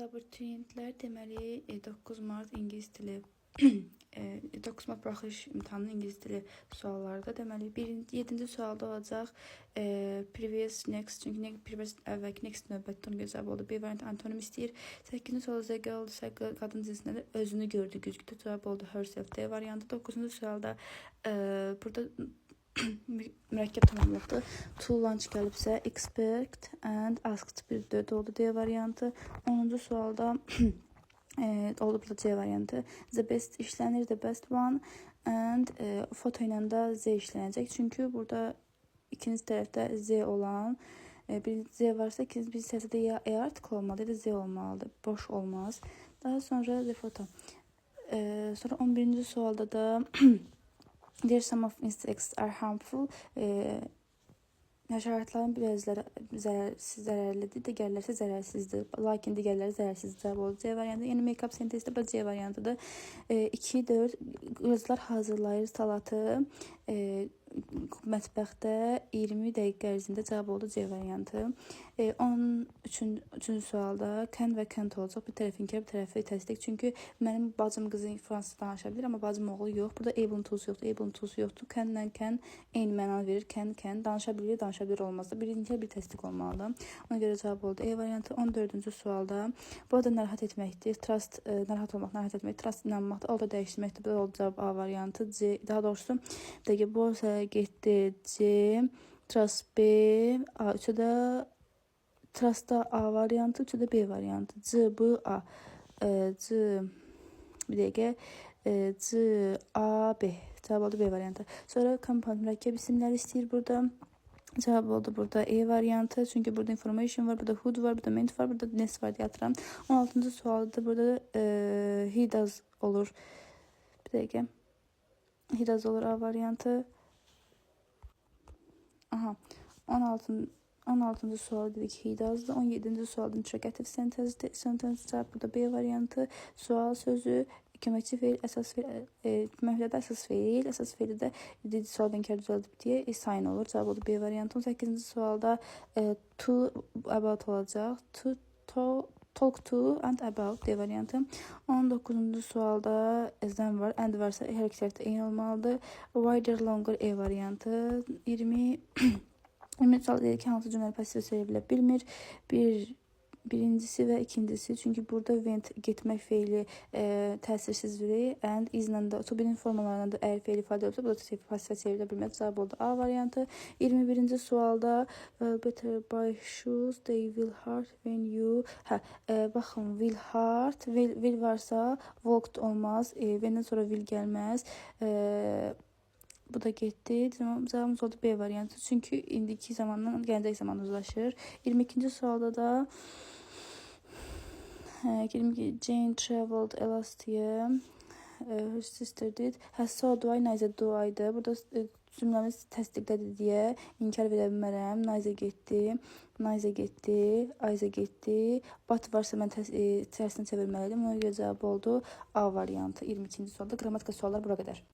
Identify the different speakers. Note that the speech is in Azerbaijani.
Speaker 1: Abituriyentlər deməli 9 Mart ingilis dili 9 Mart buraxılış imtahanının ingilis dili suallarda deməli 7-ci sualda olacaq previous next, çünki previous əvvəlki next növbətdə onun cavabı oldu. B variantı antonim istəyir. 8-ci sualda Z oldusa qadın cinsində özünü gördü güzgüdə cavab oldu herself. D variantı. 9-cu sualda burada mürəkkəb tamamlıqdır. To lunch gəlibsə expect and asked bir död oldu D variantı. 10-cu sualda oldu burada C variantı. The best işlənir, the best one and foto ilə də Z işlənəcək. Çünki burada ikinci tərəfdə Z olan bir Z varsa ikinci səsdə ya E artıq olmalıdır, ya da Z olmalıdır. Boş olmaz. Daha sonra the photo. Sonra 11-ci sualda da there some of insects are harmful. Həşəratların bəziləri zərərlidir, digərləri zərərsizdir. Lakin digərləri zərərsizdir cavab oldu. C variantı. Yəni make-up sentezdə bu C variantıdır. 2-4 qızlar hazırlayır salatı. Mətbəxdə 20 dəqiqə ərzində cavab oldu C variantı. 13-cü sualda can və can't olacaq. Bir tərəf inkar, bir tərəfi təsdiq. Çünki mənim bacım qızı fransız danışa bilir, amma bacım oğlu yox. Burada able to'su yoxdur, able to'su yoxdur. Can-lə can eyni məna verir. Can danışa bilir, danışa bilir olmaz da. Bir inkar, bir təsdiq olmalıdır. Ona görə cavab oldu E variantı. 14-cü sualda bu da narahat etməkdir. Trust narahat olmaq, narahat etmək, trust inanmaqdır. O da dəyişdirməkdir. Bu da oldu cavab A variantı. C, daha doğrusu dəqiq bu getdi C, trust B, A, 3'e de trust'da A variantı, 3'e de B variantı. C, B, A. C, bir dəqiqə. C, A, B. Cavab oldu B variantı. Sonra compound mürəkkəb isimləri istəyir burada. Cevap oldu burada E variantı. Çünkü burada information var, burada who var, burada meant var, burada ness var diye yatıram. 16. sualda burada he does olur. Bir dakika. He does olur A variantı. Aha. 16. sual dedik he does'dı. 17. sualda interrogative sentence cevap burada B variantı. Sual sözü köməkçi feil, əsas feil, mühlədə əsas feili də dedi sual inkar düzəldib deyə sign olur. Cavab oldu B variantı. 18-ci sualda to about olacaq. To talk to and about D variantı. 19-cu sualda then var, and varsa hər iki tərəfdə eyni olmalıdır. Wider, longer E variantı. 20 sual deyir ki, hansı cümləli pasiv söyləyə bilmir. Birincisi və ikincisi. Çünki burada went getmək feili təsirsiz verir. And izlə də to-be'nin formalarından da əgər feil ifadə olsa, bu da pasifə çevrilə bilməz. Cavab oldu A variantı. 21-ci sualda better buy shoes, they will hurt when you... Baxın, will hurt, will varsa walked olmaz. When'dən sonra will gəlməz. Bu da getdi. Cavabımız oldu B variantı. Çünki indiki zamandan gələcək zaman uzlaşır. 22-ci sualda da Jane traveled Elastic'e. Her sister did. So do I, Nayza do I'dı. Burada cümləmiz təsdiqlədir deyə inkar verə bilmərəm. Nayza getdi. Ayza getdi. But varsa mən tərsinə çevirməliydim. Ona görə cavab oldu A variantı. 22-ci sualda qrammatika suallar bura qədər.